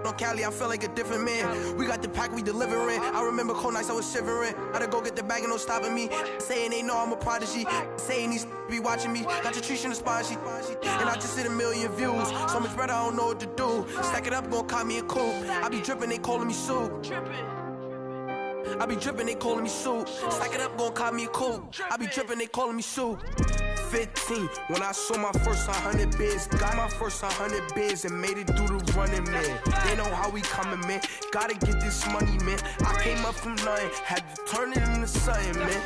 on Cali, I feel like a different man. We got the pack, we delivering. I remember cold nights I was shivering. Had to go get the bag and no stopping me. Saying they know I'm a prodigy. Saying these be watching me. Got your trees in the spot, and I just hit 1 million views. So much better, I don't know what to do. Stack it up, gon' call me a coupe. I be dripping, they calling me Sue. I be dripping, they calling me Sue. Stack it up, gon' call me a coupe. I be dripping, they calling me Sue. 15, when I saw my first 100 bids. Got my first 100 bids and made it through the running, man. They know how we coming, man. Gotta get this money, man. I came up from nothing, had to turn it into something, man.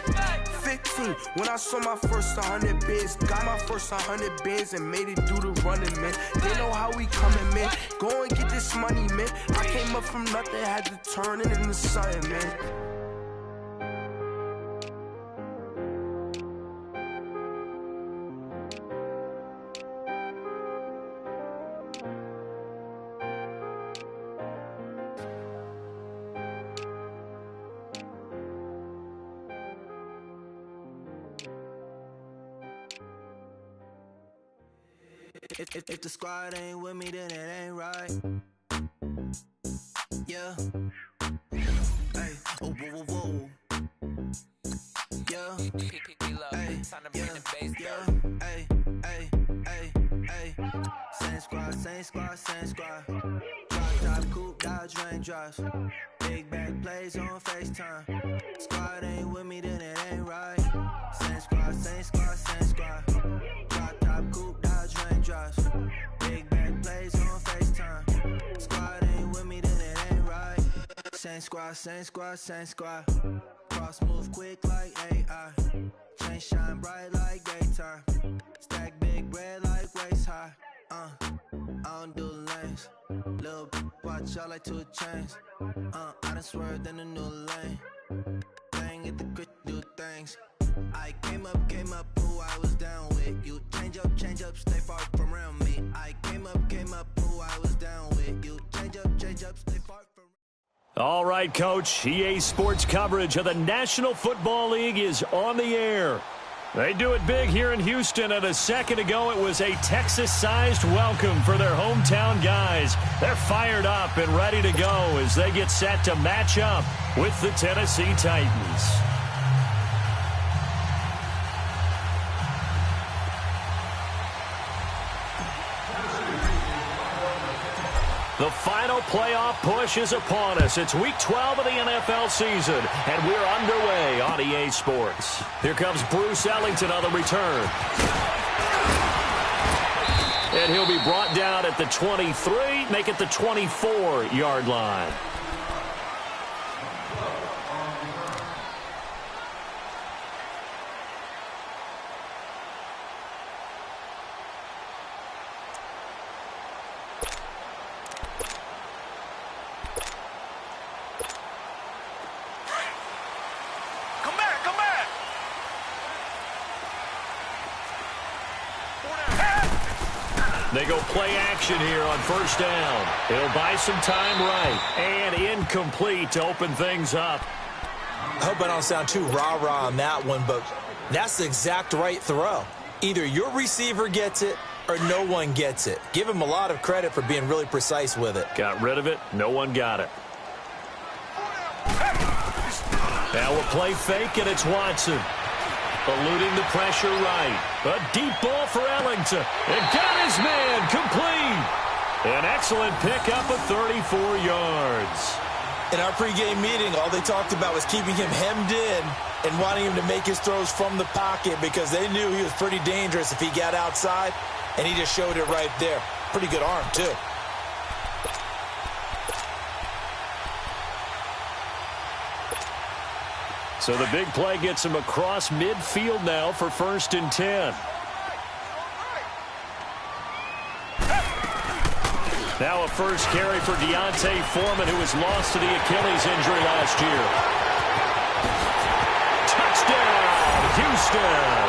15, when I saw my first 100 bids. Got my first 100 bids and made it through the running, man. They know how we coming, man. Go and get this money, man. I came up from nothing, had to turn it into something, man. If the squad ain't with me, then it ain't right. Yeah. Hey. Oh, whoa, whoa, whoa. Yeah. Hey. Yeah. Hey. Hey. Hey. Hey. Same squad, same squad, same squad. Drop top, coupe, Dodge raindrops. Big back plays on FaceTime. Squad ain't with me, then it ain't right. Same squad, same squad, same squad. Drop top, coupe, Dodge raindrops. Big back plays on FaceTime. Squad ain't with me, then it ain't right. Same squad, same squad, same squad. Cross move quick like AI. Chain shine bright like daytime. Stack big bread like waist high. I don't do lanes. Little watch out like 2 chains. I done swerved in a new lane. Bang at the grit, do things. I came up, who I was down with. You change up, stay far from around me. I came up, who I was down with. You change up, stay far from. All right, Coach. EA Sports coverage of the National Football League is on the air. They do it big here in Houston, and a second ago it was a Texas-sized welcome for their hometown guys. They're fired up and ready to go as they get set to match up with the Tennessee Titans. The final playoff push is upon us. It's Week 12 of the NFL season, and we're underway on EA Sports. Here comes Bruce Ellington on the return. And he'll be brought down at the 23, make it the 24-yard line. They go play action here on first down. He'll buy some time right. And incomplete to open things up. I hope I don't sound too rah-rah on that one, but that's the exact right throw. Either your receiver gets it or no one gets it. Give him a lot of credit for being really precise with it. Got rid of it. No one got it. Now a play fake, and it's Watson. Eluding the pressure right. A deep ball for Ellington. And got his man complete. An excellent pickup of 34 yards. In our pregame meeting, all they talked about was keeping him hemmed in and wanting him to make his throws from the pocket because they knew he was pretty dangerous if he got outside, and he just showed it right there. Pretty good arm, too. So the big play gets him across midfield now for 1st and 10. Now a first carry for Deontay Foreman, who was lost to the Achilles injury last year. Touchdown, Houston.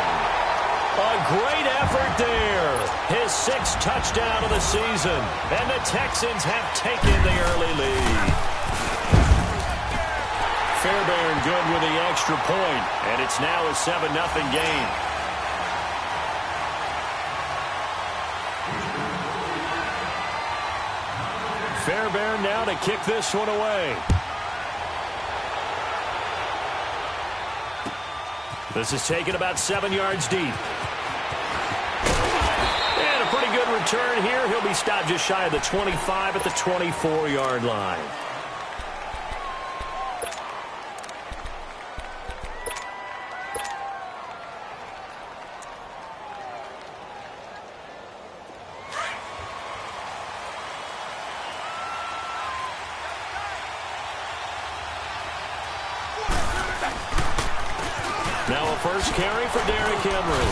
A great effort there. His 6th touchdown of the season. And the Texans have taken the early lead. Fairbairn good with the extra point, and it's now a 7-0 game. Fairbairn now to kick this one away. This is taken about 7 yards deep. And a pretty good return here. He'll be stopped just shy of the 25 at the 24-yard line. Now a first carry for Derrick Henry.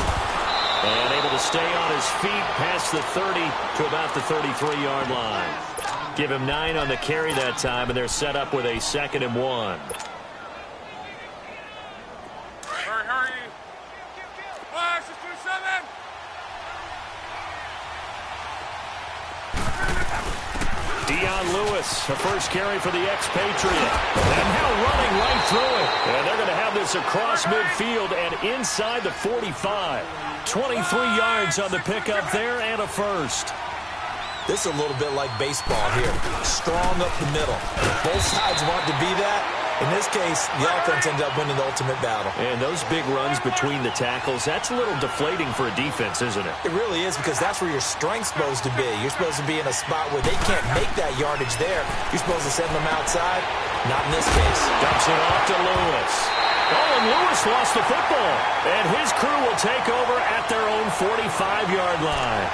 And able to stay on his feet past the 30 to about the 33-yard line. Give him 9 on the carry that time, and they're set up with a 2nd and 1. Hurry. Flash, 2-7. Dion Lewis, a first carry for the expatriate. And now running right through it. And they're going to have this across midfield and inside the 45. 23 yards on the pickup there and a first. This is a little bit like baseball here. Strong up the middle. Both sides want to be that. In this case, the offense ended up winning the ultimate battle. And those big runs between the tackles, that's a little deflating for a defense, isn't it? It really is, because that's where your strength's supposed to be. You're supposed to be in a spot where they can't make that yardage there. You're supposed to send them outside. Not in this case. Dumps it off to Lewis. Oh, and Lewis lost the football. And his crew will take over at their own 45-yard line.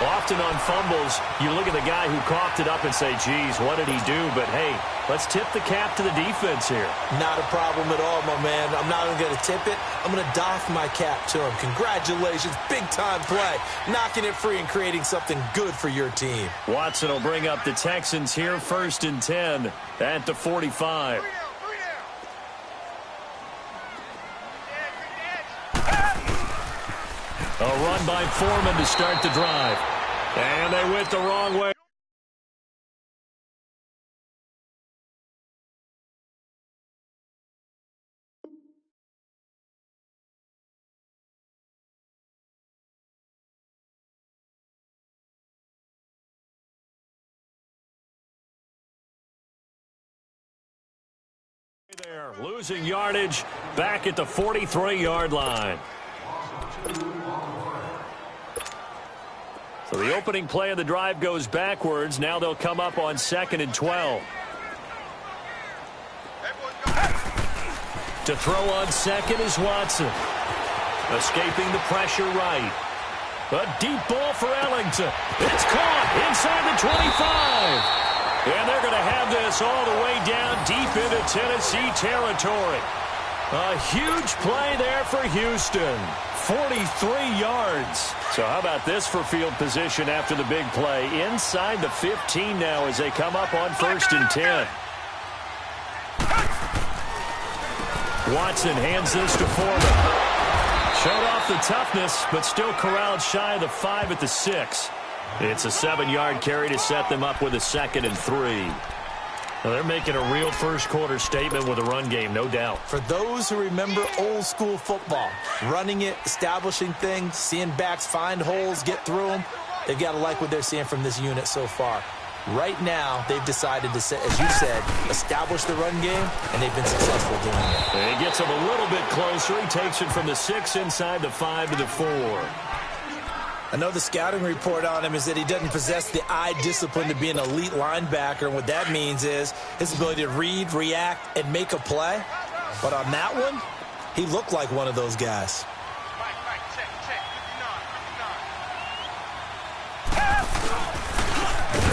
Often on fumbles, you look at the guy who coughed it up and say, geez, what did he do? But, hey, let's tip the cap to the defense here. Not a problem at all, my man. I'm not even going to tip it. I'm going to doff my cap to him. Congratulations. Big-time play. Knocking it free and creating something good for your team. Watson will bring up the Texans here, 1st and 10 at the 45. A run by Foreman to start the drive. And they went the wrong way. There, losing yardage back at the 43-yard line. So the opening play of the drive goes backwards. Now they'll come up on 2nd and 12. To throw on second is Watson. Escaping the pressure right. A deep ball for Ellington. It's caught inside the 25. And they're going to have this all the way down deep into Tennessee territory. A huge play there for Houston. 43 yards. So how about this for field position after the big play? Inside the 15 now as they come up on 1st and 10. Watson hands this to Foreman. Showed off the toughness, but still corralled shy of the 5 at the 6. It's a 7-yard carry to set them up with a 2nd and 3. Now they're making a real first-quarter statement with a run game, no doubt. For those who remember old-school football, running it, establishing things, seeing backs find holes, get through them, they've got to like what they're seeing from this unit so far. Right now, they've decided to, as you said, establish the run game, and they've been successful doing it. And he gets him a little bit closer. He takes it from the 6 inside the 5 to the 4. I know the scouting report on him is that he doesn't possess the eye discipline to be an elite linebacker, and what that means is his ability to read, react, and make a play. But on that one, he looked like one of those guys.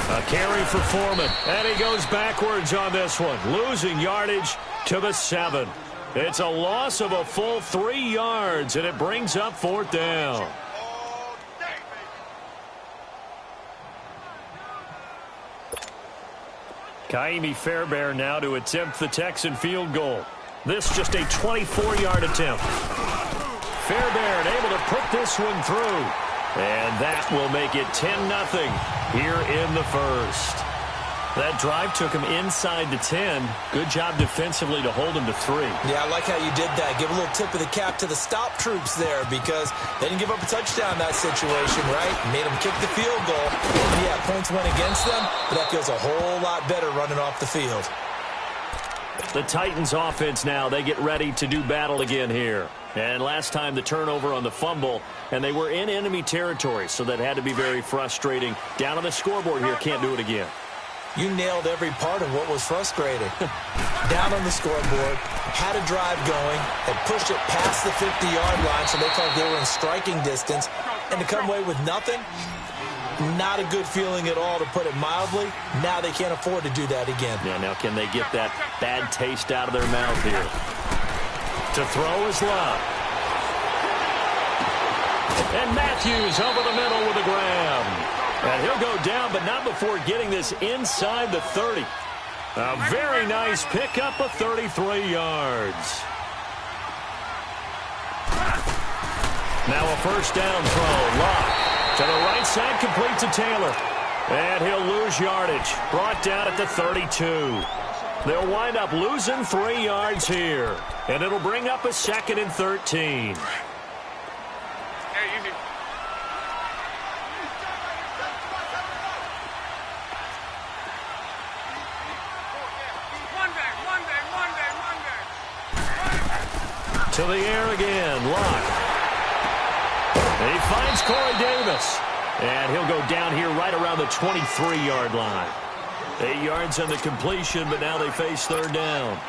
A carry for Foreman, and he goes backwards on this one, losing yardage to the 7. It's a loss of a full 3 yards, and it brings up 4th down. Kaimi Fairbairn now to attempt the Texan field goal. This just a 24-yard attempt. Fairbairn able to put this one through. And that will make it 10-0 here in the first. That drive took him inside the 10. Good job defensively to hold him to 3. Yeah, I like how you did that. Give a little tip of the cap to the stop troops there because they didn't give up a touchdown in that situation, right? Made them kick the field goal. Yeah, points went against them, but that feels a whole lot better running off the field. The Titans offense now, they get ready to do battle again here. And last time the turnover on the fumble, and they were in enemy territory, so that had to be very frustrating. Down on the scoreboard here, can't do it again. You nailed every part of what was frustrating. Down on the scoreboard, had a drive going, had pushed it past the 50-yard line, so they felt they were in striking distance, and to come away with nothing, not a good feeling at all, to put it mildly. Now they can't afford to do that again. Yeah, now can they get that bad taste out of their mouth here? To throw is Love. And Matthews over the middle with a grab. And he'll go down, but not before getting this inside the 30. A very nice pickup of 33 yards. Now a first down throw. Love to the right side, complete to Taylor. And he'll lose yardage. Brought down at the 32. They'll wind up losing 3 yards here. And it'll bring up a 2nd and 13. Hey, easy. To the air again. Lock. He finds Corey Davis. And he'll go down here right around the 23-yard line. 8 yards on the completion, but now they face third down.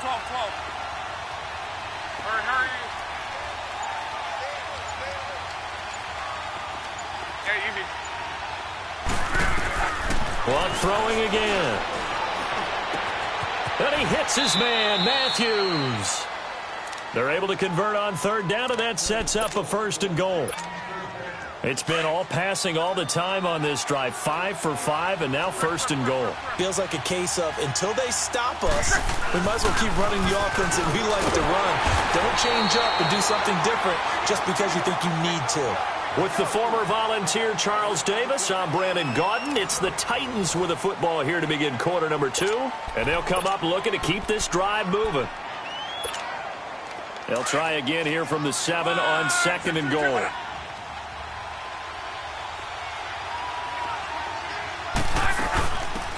12. Hurry. Hey, easy. Clock throwing again. And he hits his man, Matthews. They're able to convert on third down, and that sets up a 1st and goal. It's been all passing all the time on this drive. 5 for 5, and now 1st and goal. Feels like a case of until they stop us, we might as well keep running the offense that we like to run. Don't change up and do something different just because you think you need to. With the former Volunteer Charles Davis, I'm Brandon Gaudin. It's the Titans with the football here to begin quarter number 2. And they'll come up looking to keep this drive moving. They'll try again here from the 7 on 2nd and goal.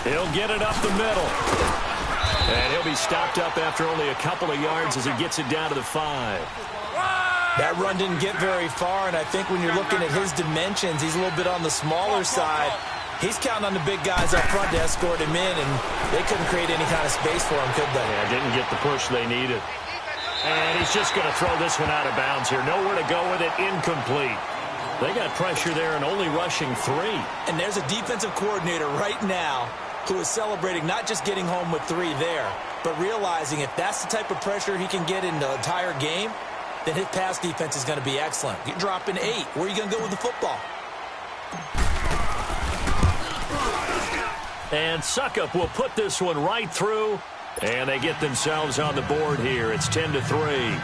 He'll get it up the middle. And he'll be stopped up after only a couple of yards as he gets it down to the 5. That run didn't get very far, and I think when you're looking at his dimensions, he's a little bit on the smaller side. He's counting on the big guys up front to escort him in, and they couldn't create any kind of space for him, could they? Yeah, didn't get the push they needed. And he's just going to throw this one out of bounds here. Nowhere to go with it. Incomplete. They got pressure there and only rushing 3. And there's a defensive coordinator right now who is celebrating not just getting home with 3 there, but realizing if that's the type of pressure he can get in the entire game, then his pass defense is going to be excellent. You're dropping 8. Where are you going to go with the football? And Suckup will put this one right through, and they get themselves on the board here. It's 10-3.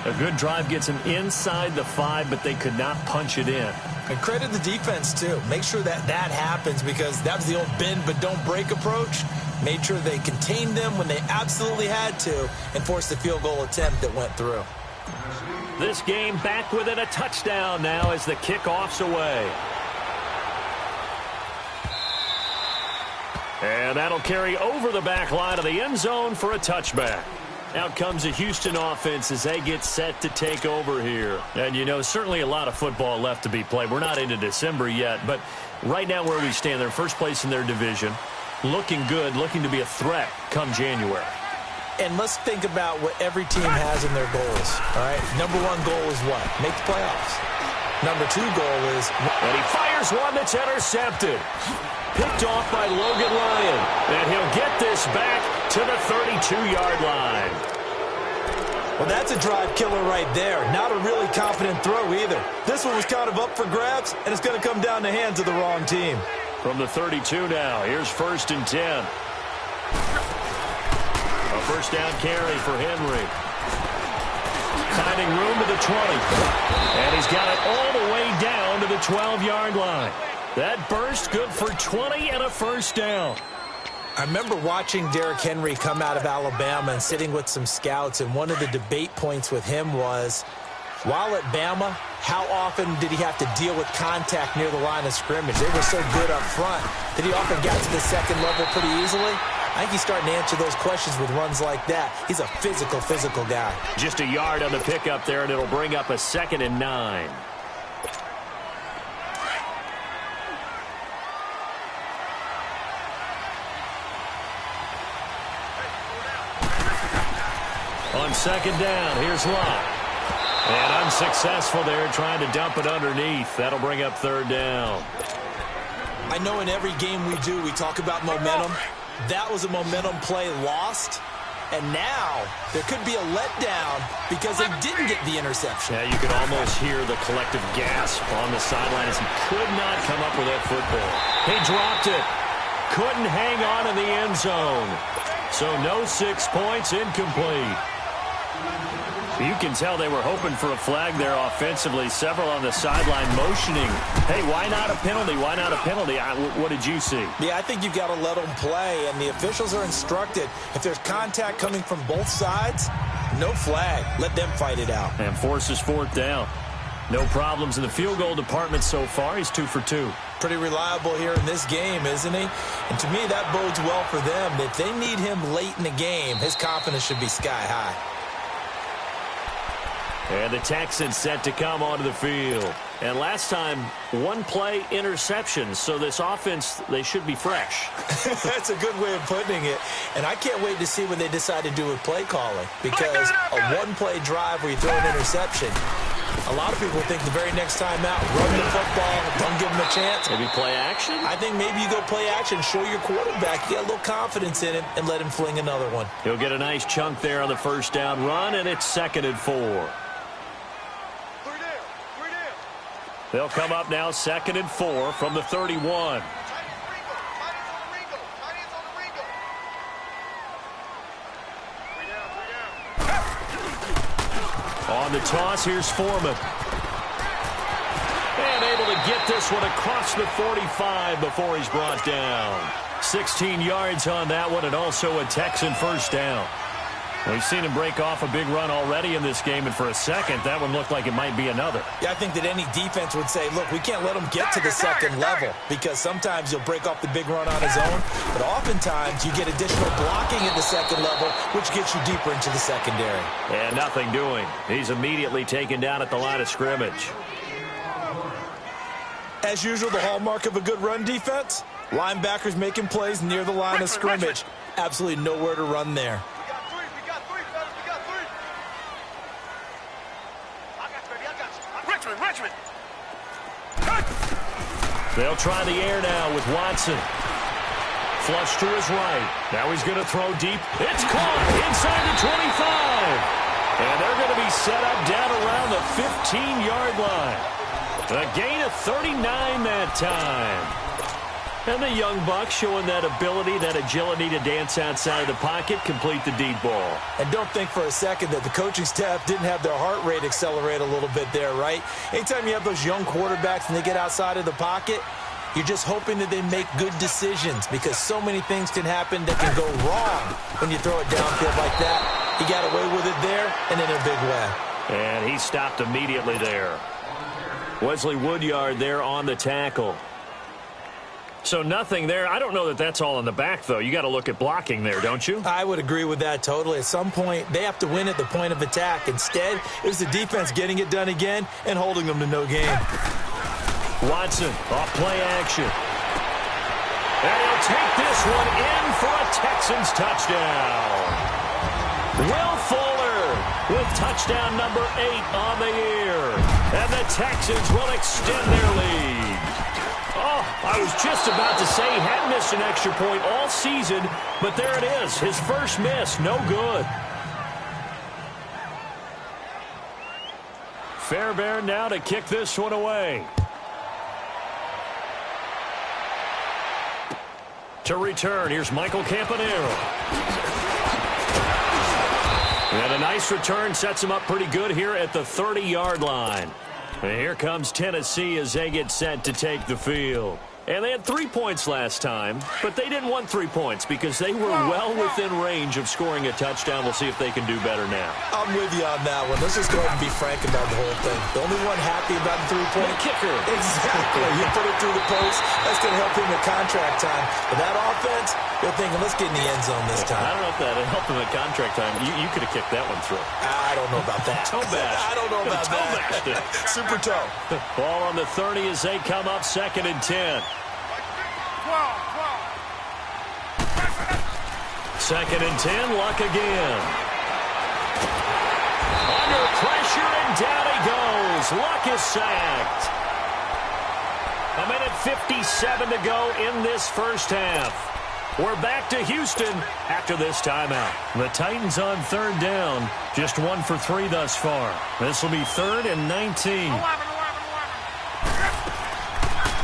A good drive gets them inside the 5, but they could not punch it in. And credit the defense, too. Make sure that happens because that was the old bend but don't break approach. Made sure they contained them when they absolutely had to and forced the field goal attempt that went through. This game back within a touchdown now as the kickoff's away. And that'll carry over the back line of the end zone for a touchback. Out comes the Houston offense as they get set to take over here. And, you know, certainly a lot of football left to be played. We're not into December yet, but right now where we stand, they're first place in their division. Looking good, looking to be a threat come January. And let's think about what every team has in their goals, all right? Number 1 goal is what? Make the playoffs. Number 2 goal is... And he fires one that's intercepted. Picked off by Logan Lyon. And he'll get this back to the 32-yard line. Well, that's a drive killer right there. Not a really confident throw either. This one was kind of up for grabs, and it's going to come down the hands of the wrong team. From the 32 now, here's 1st and 10. A first down carry for Henry. Finding room to the 20. And he's got it all the way down to the 12-yard line. That burst good for 20 and a first down. I remember watching Derrick Henry come out of Alabama and sitting with some scouts, and one of the debate points with him was, while at Bama, how often did he have to deal with contact near the line of scrimmage? They were so good up front that he often got to the second level pretty easily. I think he's starting to answer those questions with runs like that. He's a physical guy. Just a yard on the pickup there, and it'll bring up a 2nd and 9. On 2nd down, here's Locke. And unsuccessful there, trying to dump it underneath. That'll bring up 3rd down. I know in every game we do, we talk about momentum. That was a momentum play lost. And now there could be a letdown because they didn't get the interception. Yeah, you could almost hear the collective gasp on the sideline as he could not come up with that football. He dropped it. Couldn't hang on in the end zone. So no 6 points, incomplete. You can tell they were hoping for a flag there offensively. Several on the sideline motioning. Hey, why not a penalty? Why not a penalty? What did you see? Yeah, I think you've got to let them play, and the officials are instructed. If there's contact coming from both sides, no flag. Let them fight it out. And forces 4th down. No problems in the field goal department so far. He's 2 for 2. Pretty reliable here in this game, isn't he? And to me, that bodes well for them. If they need him late in the game, his confidence should be sky high. And the Texans set to come onto the field. And last time, 1 play interception. So this offense, they should be fresh. That's a good way of putting it. And I can't wait to see what they decide to do with play calling. Because a 1-play drive where you throw an interception, a lot of people think the very next time out, run the football, don't give them a chance. Maybe play action? I think maybe you go play action, show your quarterback, you get a little confidence in him, and let him fling another one. He'll get a nice chunk there on the 1st down run, and it's 2nd and 4. They'll come up now 2nd and 4 from the 31. On the toss, here's Foreman. And able to get this one across the 45 before he's brought down. 16 yards on that one, and also a Texan 1st down. We've seen him break off a big run already in this game, and for a second, that one looked like it might be another. Yeah, I think that any defense would say, look, we can't let him get to the second level, because sometimes he'll break off the big run on his own, but oftentimes you get additional blocking at the second level, which gets you deeper into the secondary. And nothing doing. He's immediately taken down at the line of scrimmage. As usual, the hallmark of a good run defense, linebackers making plays near the line of scrimmage. Absolutely nowhere to run there. They'll try the air now with Watson. Flush to his right. Now he's going to throw deep. It's caught inside the 25. And they're going to be set up down around the 15-yard line. A gain of 39 that time. And the young buck showing that ability, that agility to dance outside of the pocket, complete the deep ball. And don't think for a second that the coaching staff didn't have their heart rate accelerate a little bit there, right? Anytime you have those young quarterbacks and they get outside of the pocket, you're just hoping that they make good decisions because so many things can happen that can go wrong when you throw it downfield like that. He got away with it there and in a big way. And he stopped immediately there. Wesley Woodyard there on the tackle. So nothing there. I don't know that that's all in the back, though. You got to look at blocking there, don't you? I would agree with that totally. At some point, they have to win at the point of attack. Instead, it was the defense getting it done again and holding them to no gain. Watson, off play action. And he'll take this one in for a Texans touchdown. Will Fuller with touchdown number 8 on the year. And the Texans will extend their lead. Oh, I was just about to say he hadn't missed an extra point all season, but there it is. His first miss, no good. Fairbairn now to kick this one away. To return, here's Michael Campanero. And a nice return sets them up pretty good here at the 30-yard line. And here comes Tennessee as they get set to take the field. And they had 3 points last time, but they didn't want 3 points because they were well within range of scoring a touchdown. We'll see if they can do better now. I'm with you on that one. Let's just go ahead and be frank about the whole thing. The only one happy about the 3-point kicker. Exactly. You put it through the post. That's going to help him at contract time. But that offense, they're thinking, let's get in the end zone this time. I don't know if that helped him at contract time. You could have kicked that one through. I don't know about that. Toe bash. I don't know about toe that. Super toe. Ball on the 30 as they come up 2nd and 10. 2nd and 10, Luck again. Under pressure, and down he goes. Luck is sacked. 1:57 to go in this first half. We're back to Houston after this timeout. The Titans on 3rd down. Just 1 for 3 thus far. This will be 3rd and 19.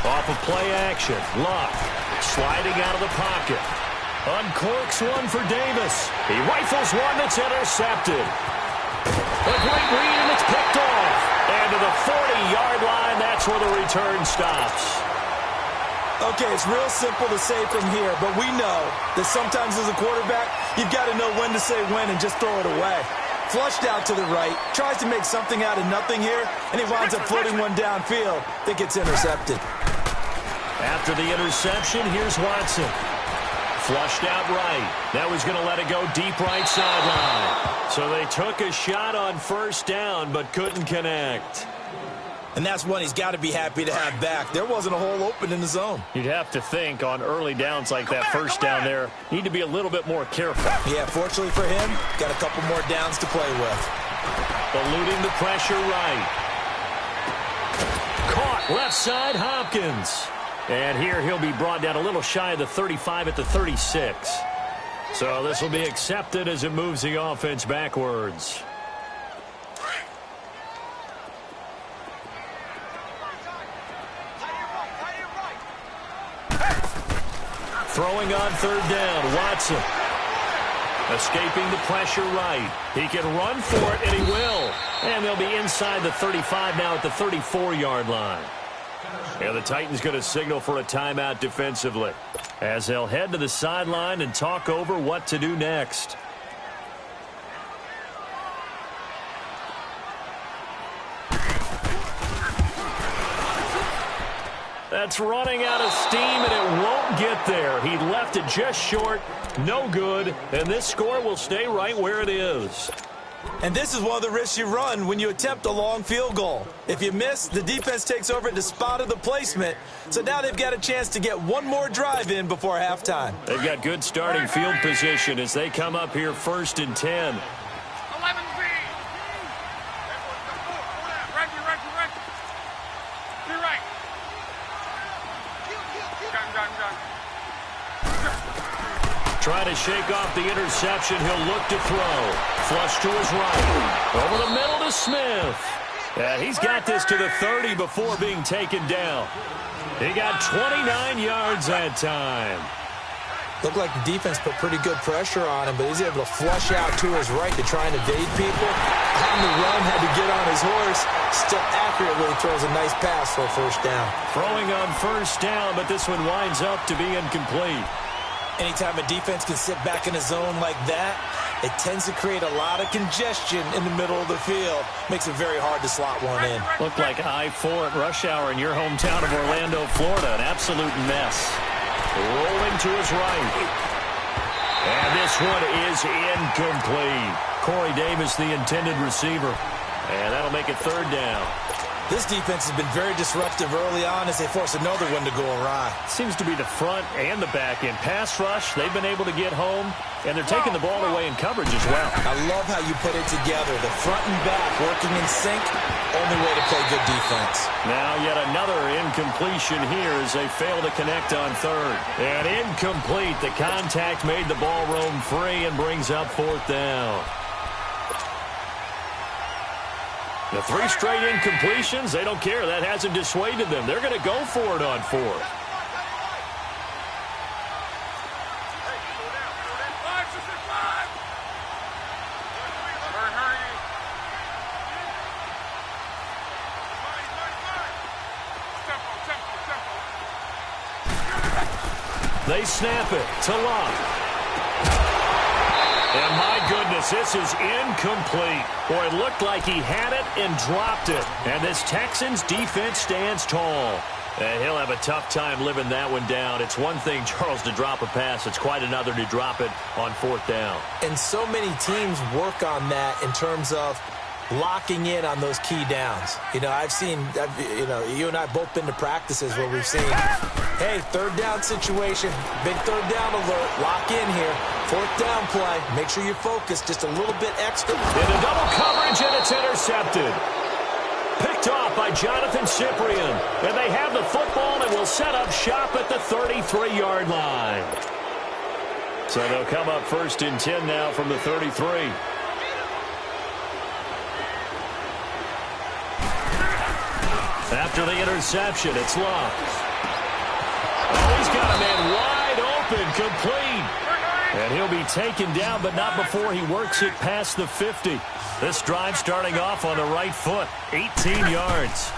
Off of play action. Luck sliding out of the pocket. Uncorks one for Davis. He rifles one that's intercepted. A great read, and it's picked off. And to the 40-yard line, that's where the return stops. Okay, it's real simple to say from here, but we know that sometimes as a quarterback, you've got to know when to say when and just throw it away. Flushed out to the right, tries to make something out of nothing here, and he winds up floating one downfield that gets intercepted. After the interception, here's Watson. Flushed out right. That was going to let it go deep right sideline. So they took a shot on 1st down, but couldn't connect. And that's one he's got to be happy to have back. There wasn't a hole open in the zone. You'd have to think on early downs like that 1st down there, need to be a little bit more careful. Yeah, fortunately for him, got a couple more downs to play with. Eluding the pressure right. Caught left side, Hopkins. And here he'll be brought down a little shy of the 35 at the 36. So this will be accepted as it moves the offense backwards. Throwing on 3rd down, Watson. Escaping the pressure right. He can run for it, and he will. And they'll be inside the 35 now at the 34-yard line. And the Titans going to signal for a timeout defensively as they'll head to the sideline and talk over what to do next. That's running out of steam, and it won't get there. He left it just short, no good, and this score will stay right where it is. And this is one of the risks you run when you attempt a long field goal. If you miss, the defense takes over at the spot of the placement. So now they've got a chance to get one more drive in before halftime. They've got good starting field position as they come up here 1st and 10. 11 Trying to shake off the interception. He'll look to throw. Flush to his right. Over the middle to Smith. Yeah, he's got this to the 30 before being taken down. He got 29 yards that time. Looked like the defense put pretty good pressure on him, but he's able to flush out to his right to try and evade people. On the run, had to get on his horse. Still accurately throws a nice pass for a 1st down. Throwing on 1st down, but this one winds up to be incomplete. Anytime a defense can sit back in a zone like that, it tends to create a lot of congestion in the middle of the field. Makes it very hard to slot one in. Looked like I-4 at rush hour in your hometown of Orlando, Florida. An absolute mess. Rolling to his right. And this one is incomplete. Corey Davis, the intended receiver. And that'll make it 3rd down. This defense has been very disruptive early on as they force another one to go awry. Seems to be the front and the back end. Pass rush, they've been able to get home, and they're taking the ball away in coverage as well. I love how you put it together. The front and back working in sync, only way to play good defense. Now yet another incompletion here as they fail to connect on 3rd. And incomplete. The contact made the ball roam free and brings up 4th down. The 3 straight incompletions, they don't care. That hasn't dissuaded them. They're going to go for it on 4th. They snap it to Luck. And my goodness, this is incomplete. Boy, it looked like he had it and dropped it. And this Texans defense stands tall. And he'll have a tough time living that one down. It's one thing, Charles, to drop a pass. It's quite another to drop it on fourth down. And so many teams work on that in terms of locking in on those key downs. You know, you and I both been to practices where we've seen, hey, third down situation, big third down alert, lock in here, fourth down play, make sure you focus just a little bit extra. Into double coverage, and it's intercepted. Picked off by Jonathan Cyprien. And they have the football and will set up shop at the 33-yard line. So they'll come up first and 10 now from the 33. After the interception, it's Luck. Oh, he's got a man wide open, complete. And he'll be taken down, but not before he works it past the 50. This drive starting off on the right foot, 18 yards.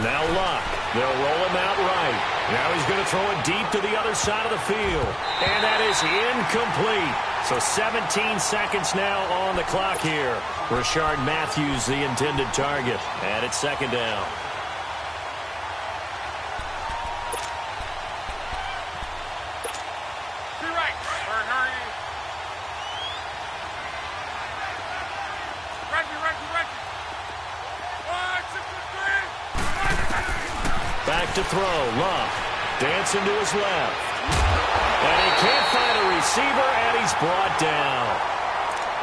Now Luck. They'll roll him out right. Now he's going to throw it deep to the other side of the field. And that is incomplete. So 17 seconds now on the clock here. Rashard Matthews, the intended target. And it's second down. Back to throw. Luck dancing to his left. And he can't find a receiver, and he's brought down.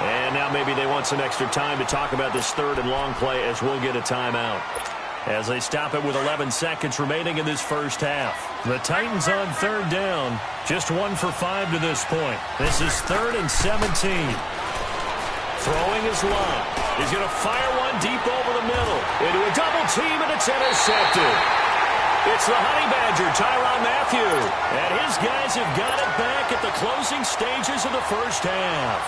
And now maybe they want some extra time to talk about this third and long play as we'll get a timeout. As they stop it with 11 seconds remaining in this first half. The Titans on third down. Just 1 for 5 to this point. This is 3rd and 17. Throwing his Luck. He's going to fire one deep over the middle. Into a double team, and it's intercepted. It's the Honey Badger, Tyrann Mathieu. And his guys have got it back at the closing stages of the first half.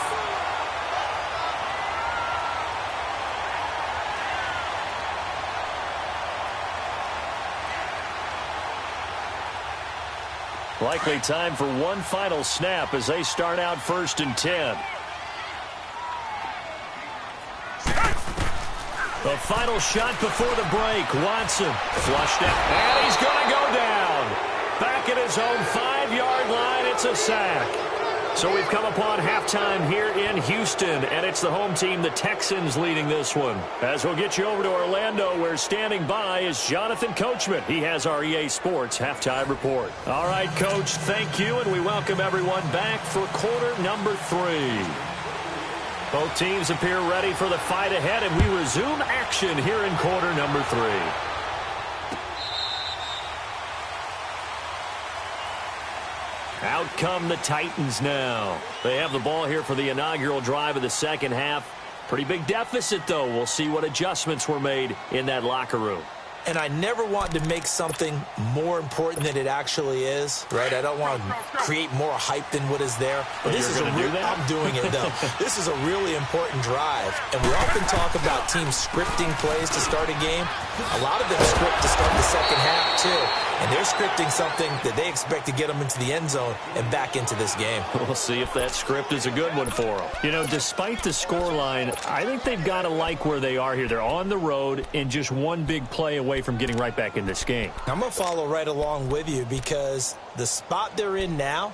Likely time for one final snap as they start out 1st and 10. The final shot before the break. Watson flushed it, and he's going to go down. Back at his own 5-yard line, it's a sack. So we've come upon halftime here in Houston, and it's the home team, the Texans, leading this one. As we'll get you over to Orlando, where standing by is Jonathan Coachman. He has our EA Sports halftime report. All right, Coach, thank you, and we welcome everyone back for quarter number 3. Both teams appear ready for the fight ahead, and we resume action here in quarter number 3. Out come the Titans now. They have the ball here for the inaugural drive of the second half. Pretty big deficit, though. We'll see what adjustments were made in that locker room. And I never want to make something more important than it actually is, right? I don't want to create more hype than what is there. But this is I'm doing it, though. This is a really important drive. And we often talk about teams scripting plays to start a game. A lot of them script to start the second half, too. And they're scripting something that they expect to get them into the end zone and back into this game. We'll see if that script is a good one for them. You know, despite the scoreline, I think they've got to like where they are here. They're on the road and just one big play away from getting right back in this game. I'm going to follow right along with you because the spot they're in now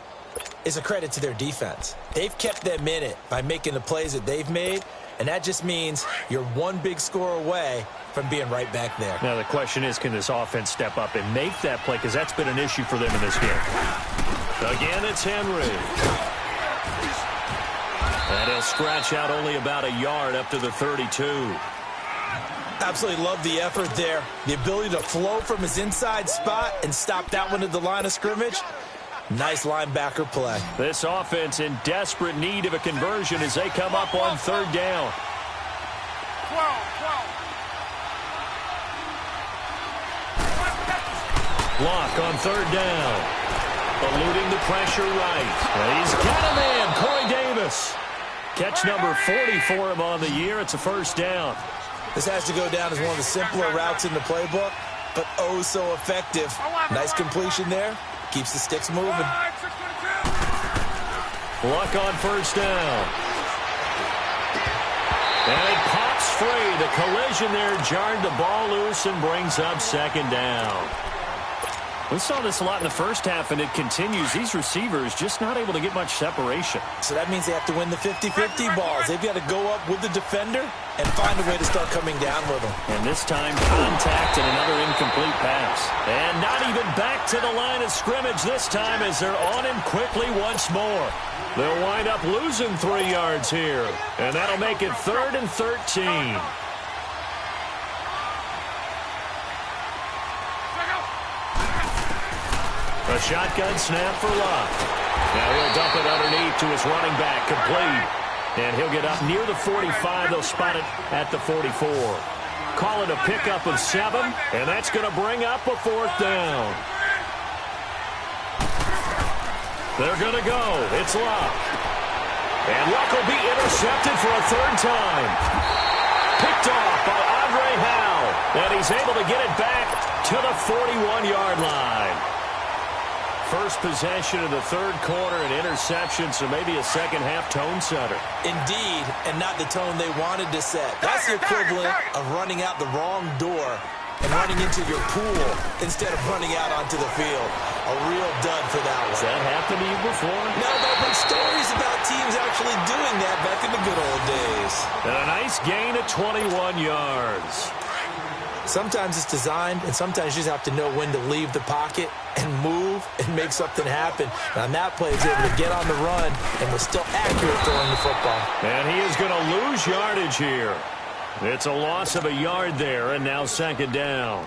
is a credit to their defense. They've kept them in it by making the plays that they've made, and that just means you're one big score away from being right back there. Now the question is, can this offense step up and make that play? Because that's been an issue for them in this game. Again, it's Henry. And he'll scratch out only about a yard up to the 32. Absolutely love the effort there. The ability to flow from his inside spot and stop that one at the line of scrimmage. Nice linebacker play. This offense in desperate need of a conversion as they come up on third down. 12. Luck on third down. Eluding the pressure right. And he's got a man, Corey Davis. Catch number 40 for him on the year. It's a first down. This has to go down as one of the simpler routes in the playbook, but oh so effective. Nice completion there. Keeps the sticks moving. Luck on first down. And it pops free. The collision there jarred the ball loose and brings up second down. We saw this a lot in the first half, and it continues. These receivers just not able to get much separation. So that means they have to win the 50-50 balls. They've got to go up with the defender and find a way to start coming down with them. And this time, contact and another incomplete pass. And not even back to the line of scrimmage this time as they're on him quickly once more. They'll wind up losing 3 yards here. And that'll make it 3rd and 13. A shotgun snap for Luck. Now he'll dump it underneath to his running back, complete. And he'll get up near the 45. They'll spot it at the 44. Call it a pickup of 7, and that's going to bring up a 4th down. They're going to go. It's Luck. And Luck will be intercepted for a 3rd time. Picked off by Andre Howe. And he's able to get it back to the 41-yard line. First possession of the 3rd quarter, an interception, so maybe a second-half tone setter. Indeed, and not the tone they wanted to set. That's the equivalent of running out the wrong door and running into your pool instead of running out onto the field. A real dud for that one. Has that happened to you before? No, but I've heard stories about teams actually doing that back in the good old days. And a nice gain of 21 yards. Sometimes it's designed, and sometimes you just have to know when to leave the pocket and move and make something happen. And on that play, he's able to get on the run and was still accurate throwing the football. And he is going to lose yardage here. It's a loss of a yard there, and now 2nd down.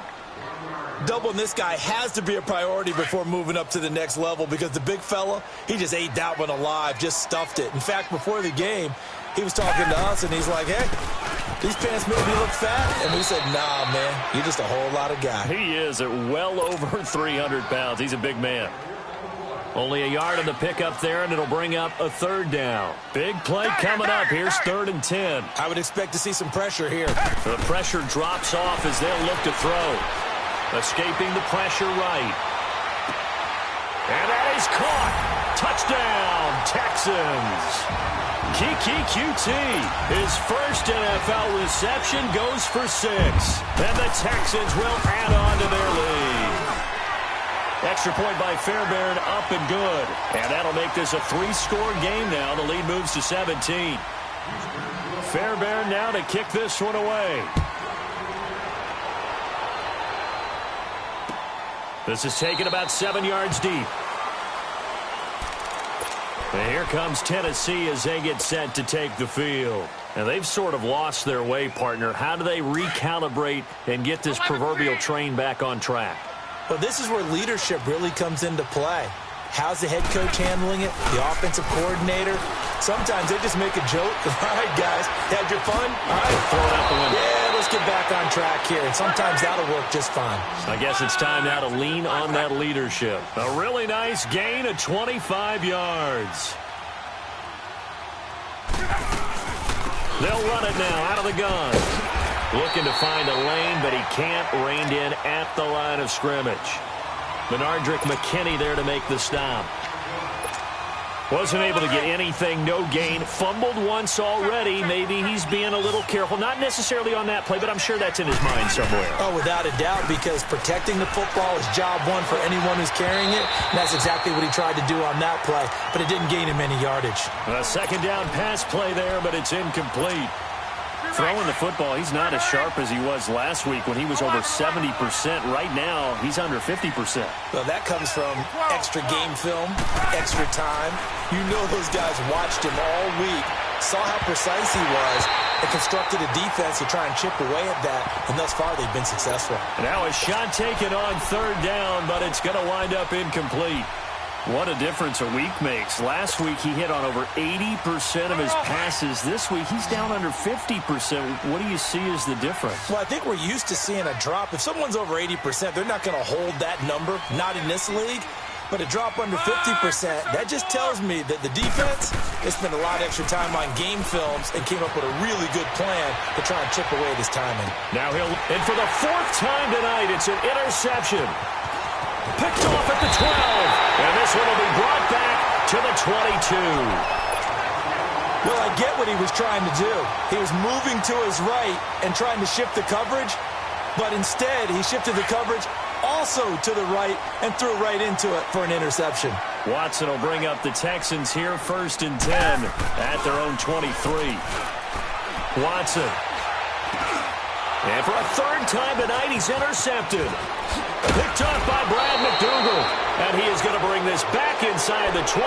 Doubling this guy has to be a priority before moving up to the next level because the big fella, he just ate that one alive, just stuffed it. In fact, before the game, he was talking to us, and he's like, hey, these pants made me look fat. And we said, nah, man, you're just a whole lot of guy. He is at well over 300 pounds. He's a big man. Only a yard on the pickup there, and it'll bring up a 3rd down. Big play coming up. Here's 3rd and 10. I would expect to see some pressure here. The pressure drops off as they'll look to throw. Escaping the pressure right. And that is caught. Touchdown, Texans. Kiki QT, his first NFL reception goes for 6. And the Texans will add on to their lead. Extra point by Fairbairn, up and good. And that'll make this a 3-score game now. The lead moves to 17. Fairbairn now to kick this one away. This is taken about 7 yards deep. And here comes Tennessee as they get set to take the field. And they've sort of lost their way, partner. How do they recalibrate and get this proverbial train back on track? Well, this is where leadership really comes into play. How's the head coach handling it? The offensive coordinator? Sometimes they just make a joke. All right, guys, had your fun? All right, throw it out the window. Yeah, let's get back on track here. And sometimes that'll work just fine. I guess it's time now to lean on that leadership. A really nice gain of 25 yards. They'll run it now out of the gun. Looking to find a lane, but he can't. Reined in at the line of scrimmage. Benardrick McKinney there to make the stop. Wasn't able to get anything, no gain. Fumbled once already. Maybe he's being a little careful. Not necessarily on that play, but I'm sure that's in his mind somewhere. Oh, without a doubt, because protecting the football is job one for anyone who's carrying it. And that's exactly what he tried to do on that play, but it didn't gain him any yardage. A 2nd down pass play there, but it's incomplete. Throwing the football, he's not as sharp as he was last week when he was over 70%. Right now, he's under 50%. Well, that comes from extra game film, extra time. You know those guys watched him all week, saw how precise he was, and constructed a defense to try and chip away at that, and thus far they've been successful. Now a shot taken on 3rd down, but it's going to wind up incomplete. What a difference a week makes. Last week, he hit on over 80% of his passes. This week, he's down under 50%. What do you see as the difference? Well, I think we're used to seeing a drop. If someone's over 80%, they're not going to hold that number, not in this league. But a drop under 50%, that just tells me that the defense has spent a lot of extra time on game films and came up with a really good plan to try and chip away at his timing. Now and for the 4th time tonight, it's an interception. Picked off at the 12. And this one will be brought back to the 22. Well, I get what he was trying to do. He was moving to his right and trying to shift the coverage, but instead he shifted the coverage also to the right and threw right into it for an interception. Watson will bring up the Texans here, 1st and 10 at their own 23. Watson. And for a 3rd time tonight, he's intercepted. Picked off by Brad McDougal. And he is going to bring this back inside the 20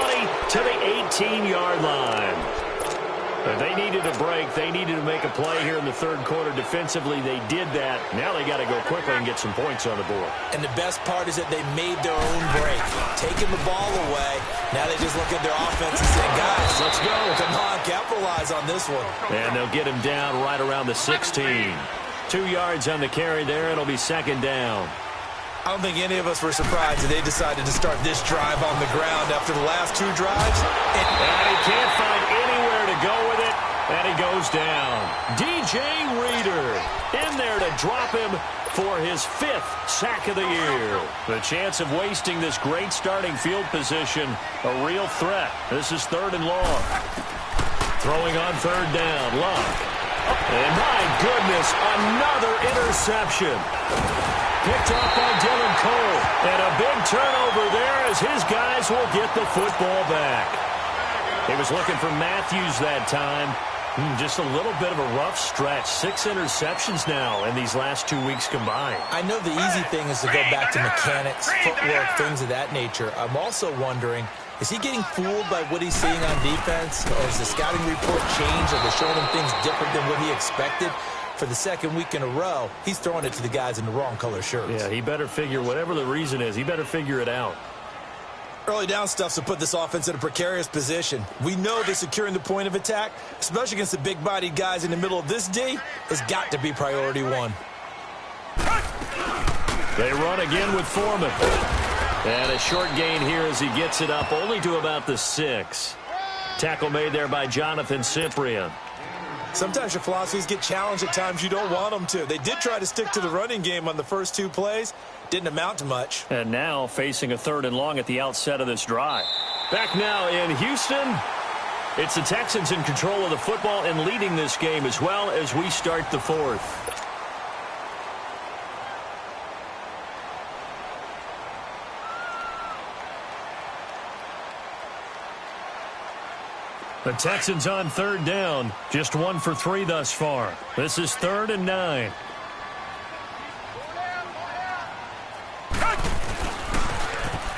to the 18-yard line. But they needed a break. They needed to make a play here in the 3rd quarter defensively. They did that. Now they got to go quickly and get some points on the board. And the best part is that they made their own break. Taking the ball away. Now they just look at their offense and say, guys, let's go. Come on, capitalize on this one. And they'll get him down right around the 16. 2 yards on the carry there. It'll be 2nd down. I don't think any of us were surprised that they decided to start this drive on the ground after the last 2 drives. And he can't find anywhere to go with it, and he goes down. DJ Reader in there to drop him for his 5th sack of the year. The chance of wasting this great starting field position, a real threat. This is 3rd and long. Throwing on 3rd down, Love. And my goodness, another interception. Picked off by Dylan Cole. And a big turnover there as his guys will get the football back. He was looking for Matthews that time. Just a little bit of a rough stretch. 6 interceptions now in these last 2 weeks combined. I know the easy thing is to go back to mechanics, footwork, things of that nature. I'm also wondering, is he getting fooled by what he's seeing on defense? Or has the scouting report changed? Are they showing him things different than what he expected? For the 2nd week in a row, he's throwing it to the guys in the wrong color shirts. Yeah, he better figure, whatever the reason is, he better figure it out. Early down stuff to put this offense in a precarious position. We know that securing the point of attack, especially against the big-bodied guys in the middle of this D, has got to be priority 1. They run again with Foreman. And a short gain here as he gets it up only to about the 6. Tackle made there by Jonathan Cyprien. Sometimes your philosophies get challenged at times you don't want them to. They did try to stick to the running game on the first 2 plays. Didn't amount to much. And now facing a 3rd and long at the outset of this drive. Back now in Houston. It's the Texans in control of the football and leading this game as well as we start the 4th. The Texans on 3rd down. Just 1 for 3 thus far. This is 3rd and 9.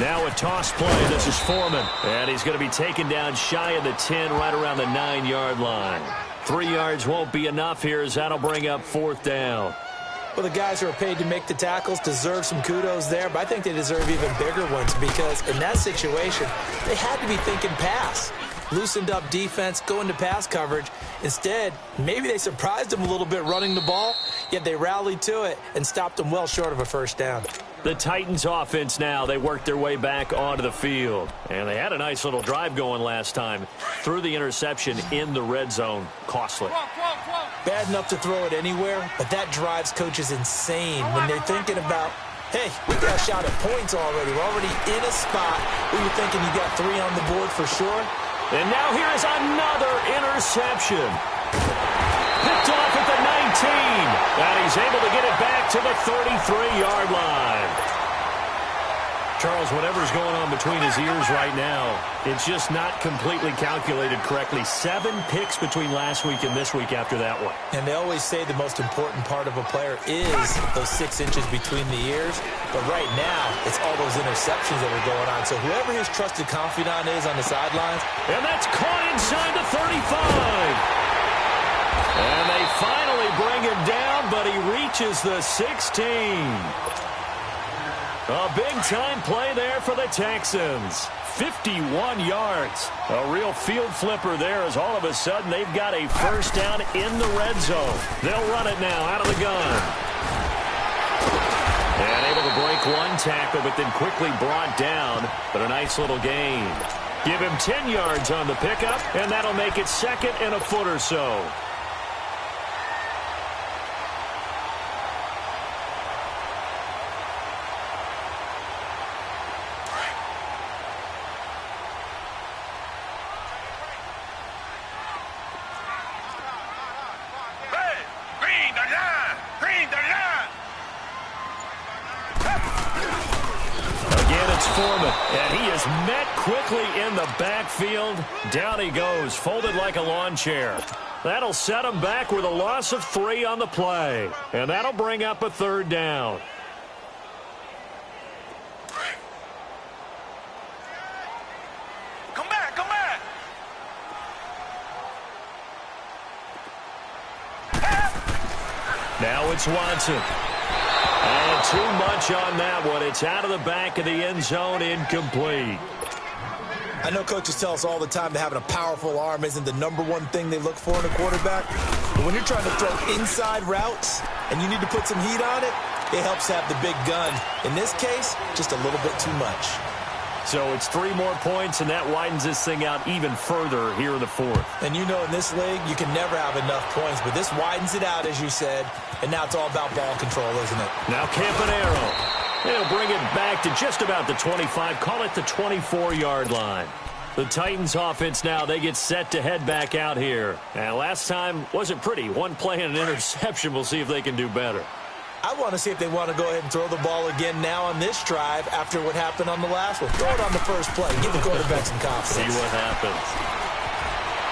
Now a toss play. This is Foreman. And he's going to be taken down shy of the 10, right around the 9-yard line. 3 yards won't be enough here as that'll bring up 4th down. Well, the guys who are paid to make the tackles deserve some kudos there, but I think they deserve even bigger ones because in that situation, they had to be thinking pass. Loosened up defense, going to pass coverage. Instead, maybe they surprised them a little bit running the ball, yet they rallied to it and stopped them well short of a 1st down. The Titans offense now, they worked their way back onto the field. And they had a nice little drive going last time. Threw the interception in the red zone. Costly. Bad enough to throw it anywhere, but that drives coaches insane when they're thinking about, hey, we got a shot at points already. We're already in a spot where you're thinking you got 3 on the board for sure. And now here is another interception. Picked off at the 19. And he's able to get it back to the 33-yard line. Charles, whatever's going on between his ears right now, it's just not completely calculated correctly. 7 picks between last week and this week after that one. And they always say the most important part of a player is those 6 inches between the ears. But right now, it's all those interceptions that are going on. So whoever his trusted confidant is on the sidelines. And that's caught inside the 35. And they finally bring him down, but he reaches the 16. A big-time play there for the Texans. 51 yards. A real field flipper there as all of a sudden they've got a 1st down in the red zone. They'll run it now out of the gun. And able to break 1 tackle, but then quickly brought down. But a nice little gain. Give him 10 yards on the pickup, and that'll make it 2nd and a foot or so. Foreman. And he is met quickly in the backfield. Down he goes, folded like a lawn chair. That'll set him back with a loss of 3 on the play. And that'll bring up a 3rd down. Come back, come back. Now it's Watson. And too much on that one. It's out of the back of the end zone, incomplete. I know coaches tell us all the time that having a powerful arm isn't the #1 thing they look for in a quarterback. But when you're trying to throw inside routes and you need to put some heat on it, it helps have the big gun. In this case, just a little bit too much. So it's 3 more points, and that widens this thing out even further here in the 4th. And you know in this league, you can never have enough points, but this widens it out, as you said, and now it's all about ball control, isn't it? Now Campanaro. They'll bring it back to just about the 25, call it the 24-yard line. The Titans offense now, they get set to head back out here. And last time wasn't pretty. 1 play and an interception. We'll see if they can do better. I want to see if they want to go ahead and throw the ball again now on this drive after what happened on the last one. Throw it on the first play. Give the quarterback some confidence. See what happens.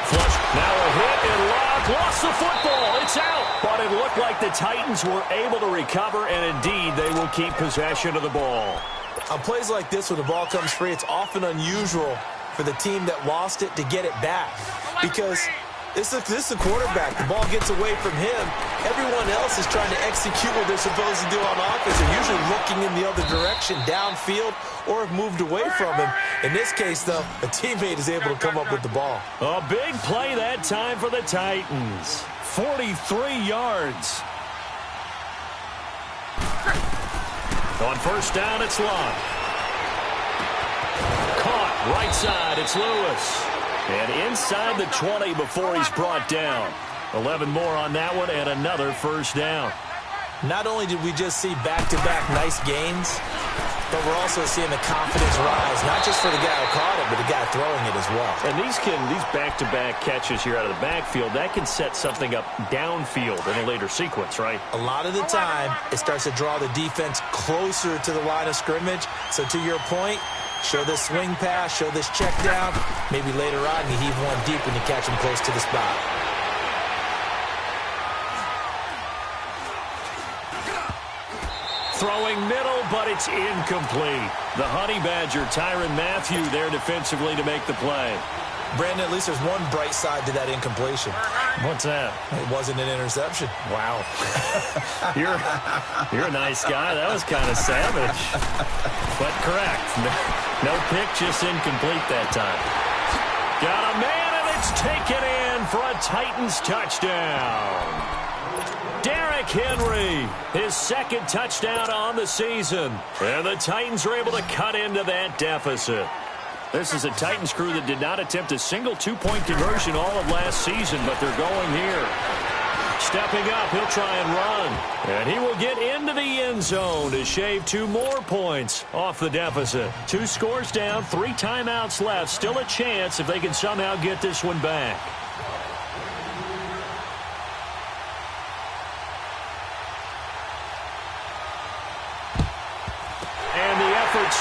Flush. Now a hit and lock. Lost the football. It's out. But it looked like the Titans were able to recover, and indeed they will keep possession of the ball. On plays like this, when the ball comes free, it's often unusual for the team that lost it to get it back. Because this is a quarterback. The ball gets away from him. Everyone else is trying to execute what they're supposed to do on offense. They're usually looking in the other direction, downfield, or have moved away from him. In this case, though, a teammate is able to come up with the ball. A big play that time for the Titans. 43 yards. On first down, it's Locke. Caught right side, it's Lewis. And inside the 20 before he's brought down. 11 more on that one and another first down. Not only did we just see back-to-back nice gains, but we're also seeing the confidence rise, not just for the guy who caught it, but the guy throwing it as well. And these back-to-back catches here out of the backfield, that can set something up downfield in a later sequence, right? A lot of the time, it starts to draw the defense closer to the line of scrimmage. So to your point, show this swing pass, show this check down. Maybe later on you heave one deep when you catch him close to the spot. Throwing middle, but it's incomplete. The Honey Badger, Tyrann Mathieu, there defensively to make the play. Brandon, at least there's one bright side to that incompletion. What's that? It wasn't an interception. Wow. You're a nice guy. That was kind of savage. But correct. No pick, just incomplete that time. Got a man, and it's taken in for a Titans touchdown. Derrick Henry, his 2nd touchdown on the season. And the Titans are able to cut into that deficit. This is a Titans crew that did not attempt a single 2-point conversion all of last season, but they're going here. Stepping up, he'll try and run. And he will get into the end zone to shave 2 more points off the deficit. 2 scores down, 3 timeouts left. Still a chance if they can somehow get this one back.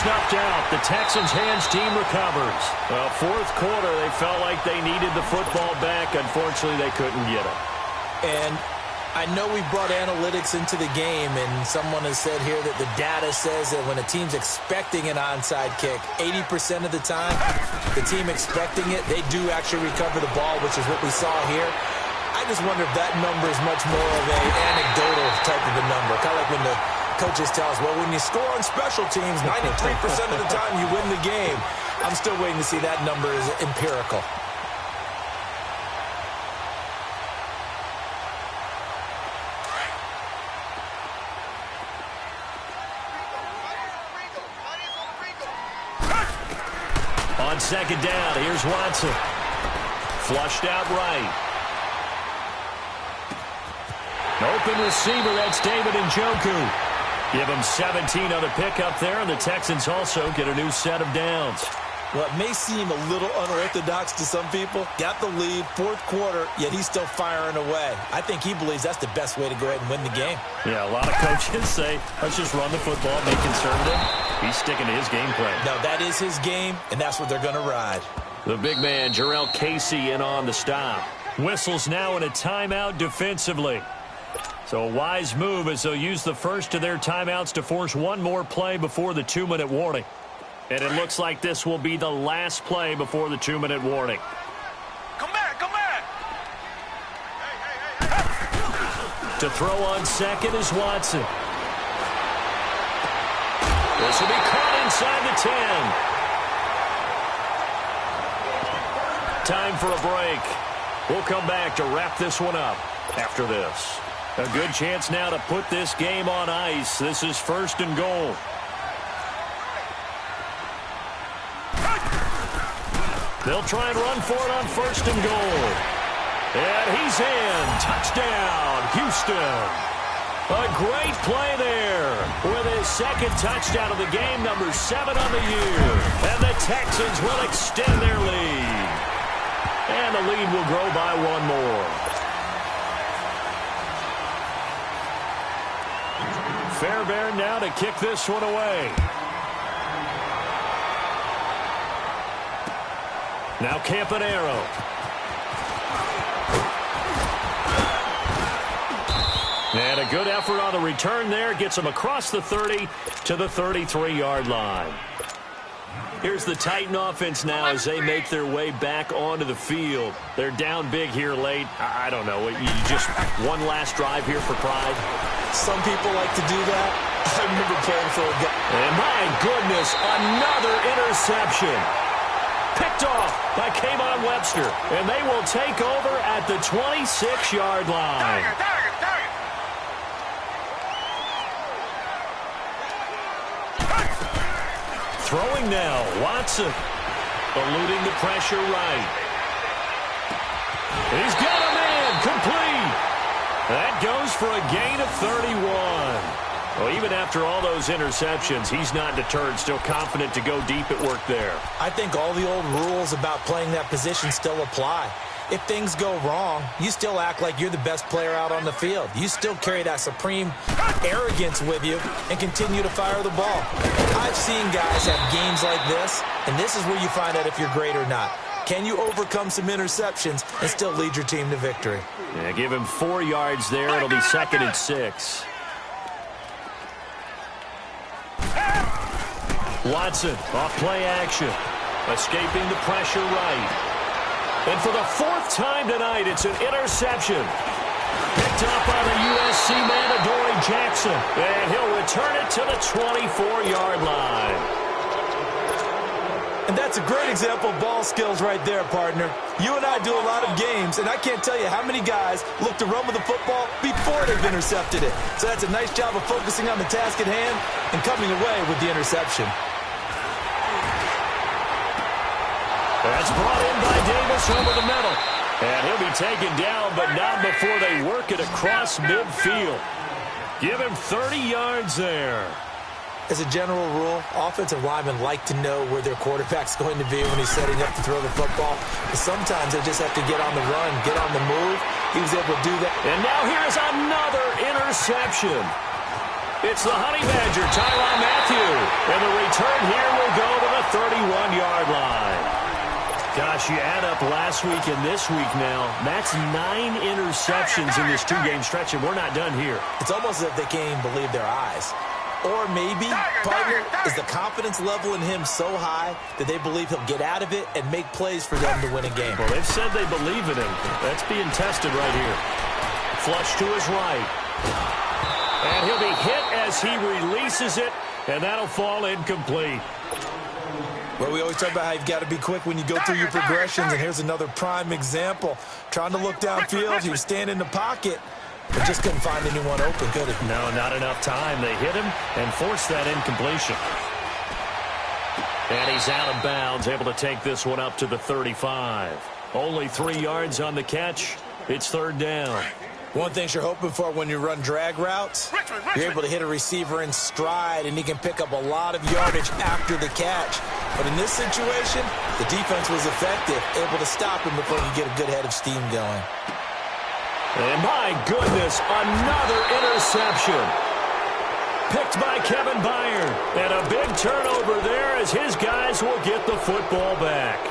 Snuffed out. The Texans' hands team recovers. Well, 4th quarter, they felt like they needed the football back. Unfortunately, they couldn't get it. And I know we brought analytics into the game, and someone has said here that the data says that when a team's expecting an onside kick, 80% of the time, the team expecting it, they do actually recover the ball, which is what we saw here. I just wonder if that number is much more of an anecdotal type of a number. Kind of like when the coaches tell us, well, when you score on special teams, 93% of the time you win the game. I'm still waiting to see that number is empirical. On 2nd down, here's Watson. Flushed out right. Open receiver, that's David Njoku. Give him 17 on the pickup there, and the Texans also get a new set of downs. Well, it may seem a little unorthodox to some people. Got the lead, fourth quarter, yet he's still firing away. I think he believes that's the best way to go ahead and win the game. Yeah, a lot of coaches say, let's just run the football, be conservative. He's sticking to his game plan. No, that is his game, and that's what they're going to ride. The big man, Jarrell Casey, in on the stop. Whistles now in a timeout defensively. So a wise move as they'll use the first of their timeouts to force one more play before the 2-minute warning. And it looks like this will be the last play before the 2-minute warning. Come back, come back. To throw on second is Watson. This will be caught inside the 10. Time for a break. We'll come back to wrap this one up after this. A good chance now to put this game on ice. This is 1st and goal. They'll try and run for it on 1st and goal. And he's in. Touchdown, Houston. A great play there with his second touchdown of the game, number 7 on the year. And the Texans will extend their lead. And the lead will grow by one more. Fairbairn now to kick this one away. Now Campanaro. And a good effort on the return there. Gets him across the 30 to the 33-yard line. Here's the Titan offense now as they make their way back onto the field. They're down big here late. I don't know. You just one last drive here for pride. Some people like to do that. I remember playing for a guy. And my goodness, another interception. Picked off by Kayvon Webster. And they will take over at the 26-yard line. Throwing now, Watson. Eluding the pressure right. He's got a man, complete. That goes for a gain of 31. Well, even after all those interceptions, he's not deterred, still confident to go deep at work there. I think all the old rules about playing that position still apply. If things go wrong, you still act like you're the best player out on the field. You still carry that supreme arrogance with you and continue to fire the ball. I've seen guys have games like this, and this is where you find out if you're great or not. Can you overcome some interceptions and still lead your team to victory? Yeah, give him 4 yards there. It'll be 2nd and 6. Watson off play action. Escaping the pressure right. And for the 4th time tonight, it's an interception. Picked up by the USC man, Adoree Jackson. And he'll return it to the 24-yard line. And that's a great example of ball skills right there, partner. You and I do a lot of games, and I can't tell you how many guys look to run with the football before they've intercepted it. So that's a nice job of focusing on the task at hand and coming away with the interception. That's brought in by Davis over the middle. And he'll be taken down, but not before they work it across midfield. Give him 30 yards there. As a general rule, offensive linemen like to know where their quarterback's going to be when he's setting up to throw the football. But sometimes they just have to get on the run, get on the move. He was able to do that. And now here's another interception. It's the Honey Badger, Tyrann Mathieu. And the return here will go to the 31-yard line. Gosh, you add up last week and this week now. That's 9 interceptions in this 2-game stretch, and we're not done here. It's almost as if they can't even believe their eyes. Or maybe, partner, is the confidence level in him so high that they believe he'll get out of it and make plays for them to win a game. Well, they've said they believe in him. That's being tested right here. Flush to his right. And he'll be hit as he releases it, and that'll fall incomplete. Well, we always talk about how you've got to be quick when you go through your progressions, and here's another prime example. Trying to look downfield, he was standing in the pocket, but just couldn't find anyone open, could he? No, not enough time. They hit him and forced that incompletion. And he's out of bounds, able to take this one up to the 35. Only 3 yards on the catch. It's 3rd down. One thing you're hoping for when you run drag routes, you're able to hit a receiver in stride, and he can pick up a lot of yardage after the catch. But in this situation, the defense was effective, able to stop him before he could get a good head of steam going. And my goodness, another interception. Picked by Kevin Byard. And a big turnover there as his guys will get the football back.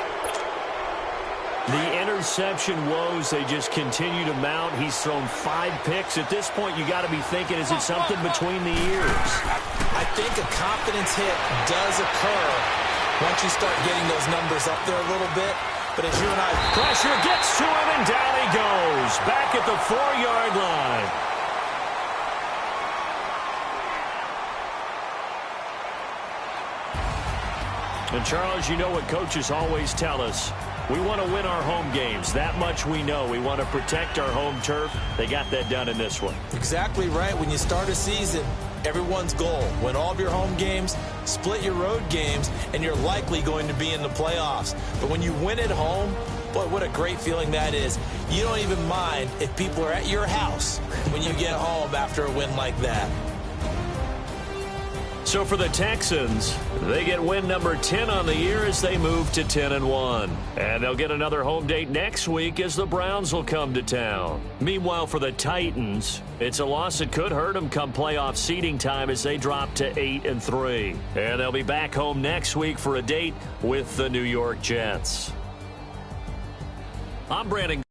The interception woes, they just continue to mount. He's thrown 5 picks. At this point, you got to be thinking, is it something between the ears? I think a confidence hit does occur once you start getting those numbers up there a little bit. But as you and I... Pressure gets to him, and down he goes. Back at the 4-yard line. And, Charles, you know what coaches always tell us. We want to win our home games. That much we know. We want to protect our home turf. They got that done in this one. Exactly right. When you start a season, everyone's goal, win all of your home games, split your road games, and you're likely going to be in the playoffs. But when you win at home, boy, what a great feeling that is. You don't even mind if people are at your house when you get home after a win like that. So for the Texans, they get win number 10 on the year as they move to 10-1. And they'll get another home date next week as the Browns will come to town. Meanwhile, for the Titans, it's a loss that could hurt them come playoff seeding time as they drop to 8-3. And they'll be back home next week for a date with the New York Jets. I'm Brandon.